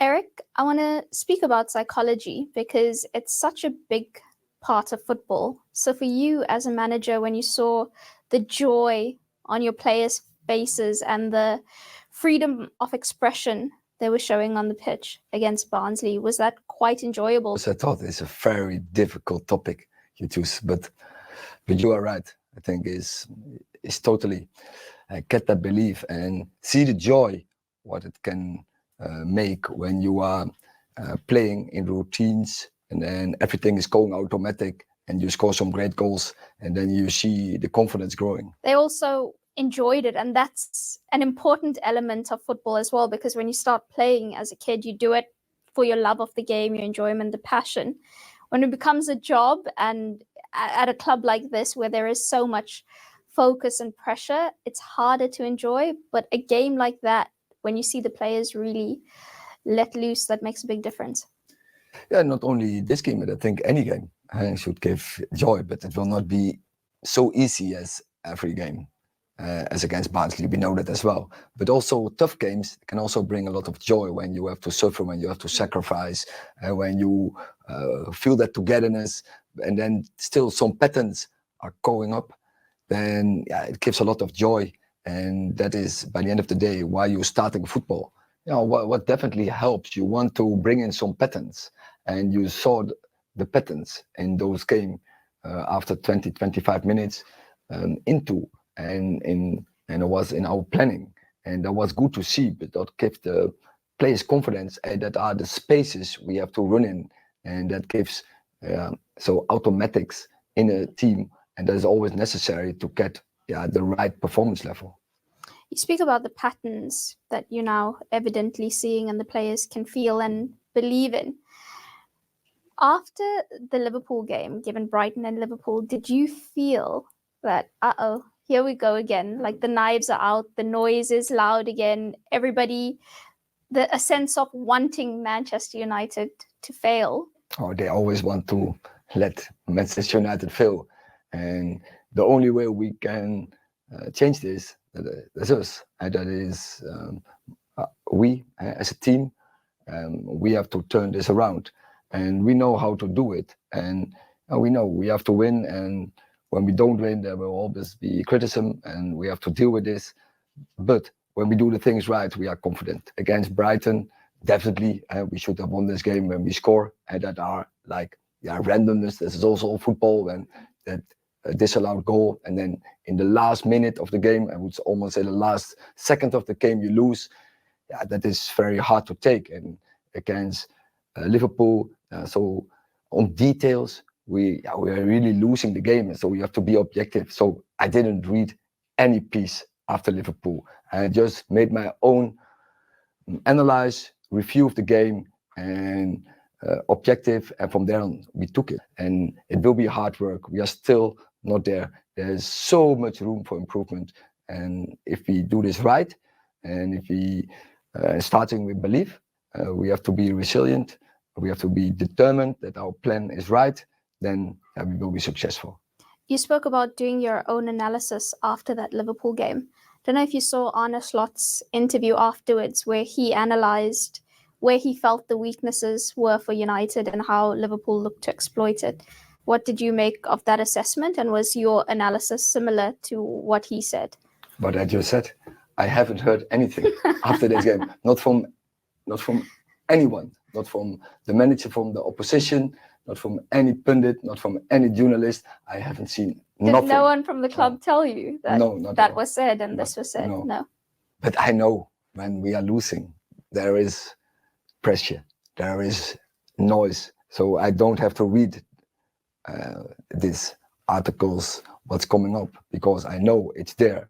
Erik, I want to speak about psychology because it's such a big part of football. So for you as a manager, when you saw the joy on your players' faces and the freedom of expression they were showing on the pitch against Barnsley, was that quite enjoyable? As I thought, it's a very difficult topic you choose, but you are right. I think is totally get that belief and see the joy what it can make when you are playing in routines and then everything is going automatic and you score some great goals and then you see the confidence growing. They also enjoyed it, and that's an important element of football as well, because when you start playing as a kid, you do it for your love of the game, your enjoyment, the passion. When it becomes a job, and at a club like this where there is so much focus and pressure, it's harder to enjoy. But a game like that, when you see the players really let loose, that makes a big difference. Yeah, not only this game, but I think any game should give joy, but it will not be so easy as every game. As against Barnsley, we know that as well. But also tough games can also bring a lot of joy when you have to suffer, when you have to sacrifice, when you feel that togetherness, and then still some patterns are going up, then yeah, it gives a lot of joy. And that is, by the end of the day, why you're starting football. You know, what definitely helps, you want to bring in some patterns. And you saw the patterns in those games after 20, 25 minutes into. And it was in our planning, and that was good to see. But that gives the players confidence, and that are the spaces we have to run in, and that gives so automatics in a team, and that is always necessary to get the right performance level. You speak about the patterns that you're now evidently seeing, and the players can feel and believe in. After the Liverpool game, given Brighton and Liverpool, did you feel that here we go again, like the knives are out, the noise is loud again, everybody, a sense of wanting Manchester United to fail? Oh, they always want to let Manchester United fail. And the only way we can change this, that's us. And that is we, as a team, we have to turn this around. And we know how to do it. And we know we have to win. And when we don't win, there will always be criticism, and we have to deal with this. But when we do the things right, we are confident. Against Brighton, definitely we should have won this game when we score. And that are like randomness. This is also football, and that disallowed goal. And then in the last minute of the game, I would almost say the last second of the game, you lose. Yeah, that is very hard to take. And against Liverpool, so on details, we are really losing the game, and so we have to be objective. So I didn't read any piece after Liverpool. I just made my own analyze, review of the game, and objective, and from there on we took it. And it will be hard work. We are still not there. There's so much room for improvement, and if we do this right, and if we starting with belief, we have to be resilient. We have to be determined that our plan is right. Then we will be successful. You spoke about doing your own analysis after that Liverpool game. Don't know if you saw Arne Slot's interview afterwards, where he analysed where he felt the weaknesses were for United and how Liverpool looked to exploit it. What did you make of that assessment, and was your analysis similar to what he said? What I just said, I haven't heard anything after this game. Not from anyone, not from the manager, from the opposition, not from any pundit, not from any journalist. I haven't seen nothing. Did no one from the club tell you that that was said and this was said? No. But I know when we are losing, there is pressure, there is noise. So I don't have to read these articles, what's coming up, because I know it's there.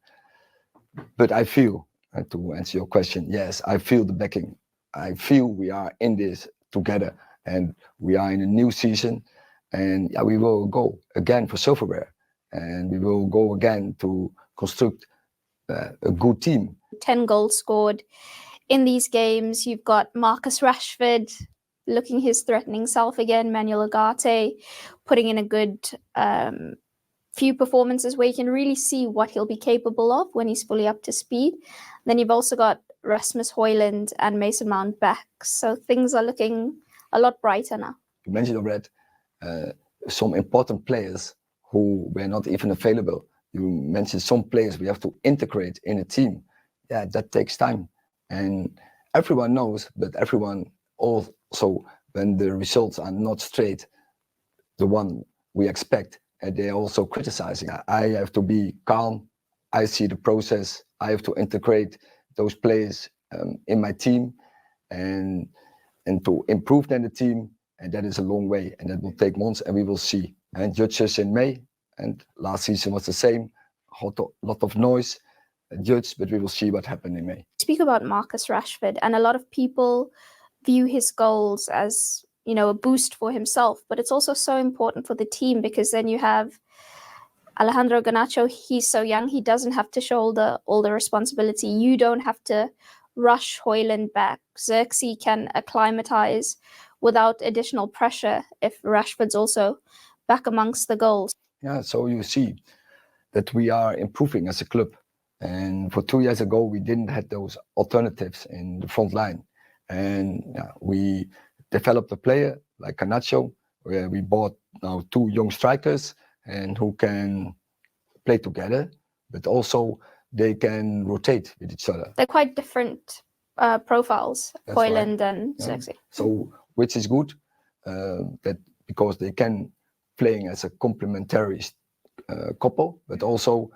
But I feel, to answer your question, yes, I feel the backing. I feel we are in this together, and we are in a new season, and we will go again for silverware, and we will go again to construct a good team. 10 goals scored in these games. You've got Marcus Rashford looking his threatening self again, Manuel Ugarte putting in a good few performances where you can really see what he'll be capable of when he's fully up to speed. Then you've also got Rasmus Højlund and Mason Mount back. So things are looking a lot brighter now. You mentioned already some important players who were not even available. You mentioned some players we have to integrate in a team. Yeah, that takes time. And everyone knows, but everyone also, when the results are not straight, the one we expect, and they're also criticizing. I have to be calm. I see the process. I have to integrate those players in my team and to improve then the team. And that is a long way, and that will take months, and we will see. And judges in May, and last season was the same. Lot of noise, judged, but we will see what happened in May. Speak about Marcus Rashford, and a lot of people view his goals as, you know, a boost for himself, but it's also so important for the team, because then you have Alejandro Garnacho. He's so young, he doesn't have to shoulder all the responsibility. You don't have to rush Højlund back. Xerxes can acclimatize without additional pressure if Rashford's also back amongst the goals. Yeah, so you see that we are improving as a club. And for 2 years ago, we didn't have those alternatives in the front line. And we developed a player like Garnacho, where we bought now 2 young strikers and who can play together, but also they can rotate with each other. They're quite different profiles, Højlund and Xerxes. So, which is good, that because they can playing as a complementary couple, but also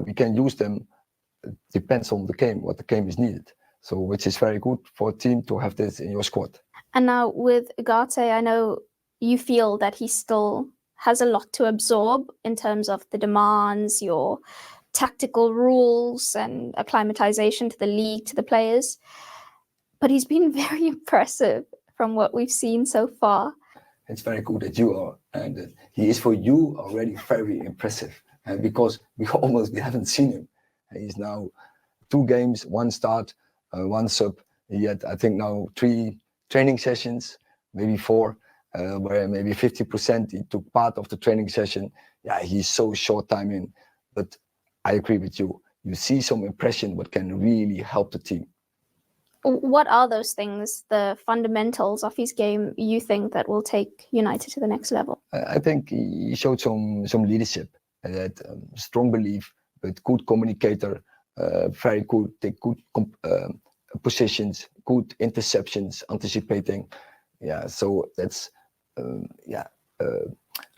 we can use them. Depends on the game, what the game is needed. So, which is very good for a team to have this in your squad. And now with Ugarte, I know you feel that he still has a lot to absorb in terms of the demands, your tactical rules and acclimatization to the league, to the players. But he's been very impressive from what we've seen so far. It's very good that you are, and that he is for you already very impressive. And because we haven't seen him. He's now 2 games, 1 start, 1 sub. He had, I think, now 3 training sessions, maybe 4, where maybe 50% he took part of the training session. Yeah, he's so short time in. But I agree with you. You see some impression what can really help the team. What are those things, the fundamentals of his game, you think that will take United to the next level? I think he showed some leadership, that strong belief, but good communicator, very good, take good positions, good interceptions, anticipating. Yeah, so that's an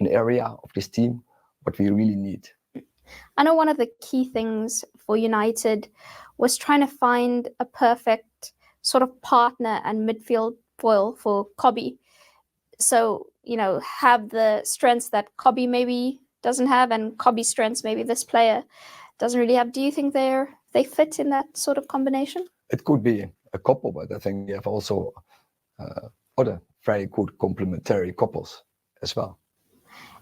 area of this team what we really need. I know one of the key things for United was trying to find a perfect sort of partner and midfield foil for Kobbie. So, you know, have the strengths that Kobbie maybe doesn't have, and Kobbie's strengths maybe this player doesn't really have. Do you think they fit in that sort of combination? It could be a couple, but I think we have also other very good complementary couples as well.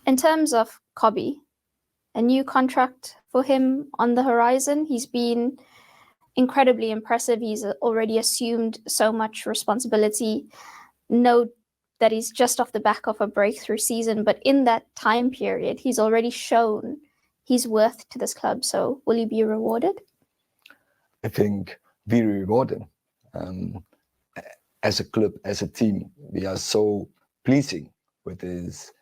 In terms of Kobbie, a new contract for him on the horizon. He's been incredibly impressive. He's already assumed so much responsibility. Note that he's just off the back of a breakthrough season, but in that time period, he's already shown his worth to this club. So will he be rewarded? I think we reward him. As a club, as a team, we are so pleasing with his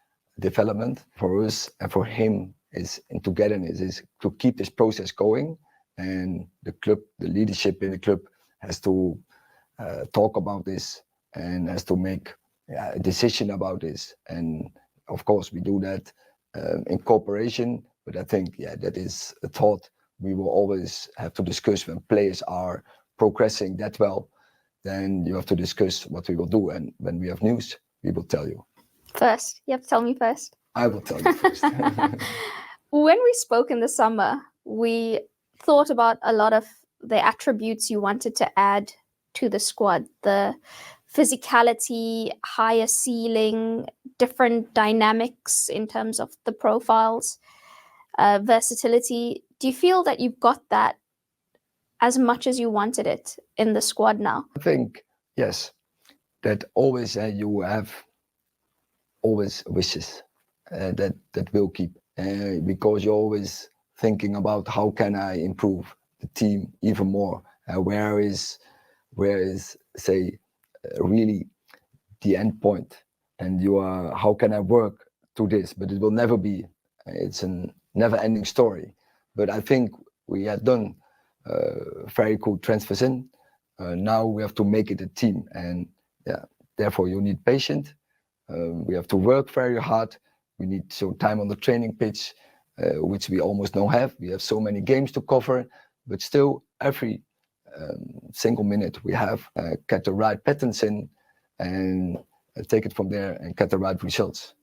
development. For us and for him is in togetherness, is to keep this process going. And the club, the leadership in the club has to talk about this and has to make a decision about this. And of course, we do that in cooperation. But I think, that is a thought we will always have to discuss when players are progressing that well. Then you have to discuss what we will do. And when we have news, we will tell you. First, you have to tell me first. I will tell you first. When we spoke in the summer, we thought about a lot of the attributes you wanted to add to the squad. The physicality, higher ceiling, different dynamics in terms of the profiles, versatility. Do you feel that you've got that as much as you wanted it in the squad now? I think, yes, that always you have always wishes that will keep. Because you're always thinking about how can I improve the team even more. Where is say really the end point, and you are, how can I work to this? But it will never be. It's a never-ending story. But I think we have done very cool transfers in. Now we have to make it a team, and yeah, therefore you need patience. We have to work very hard. We need some time on the training pitch, which we almost don't have. We have so many games to cover, but still every single minute we have get the right patterns in, and take it from there and get the right results.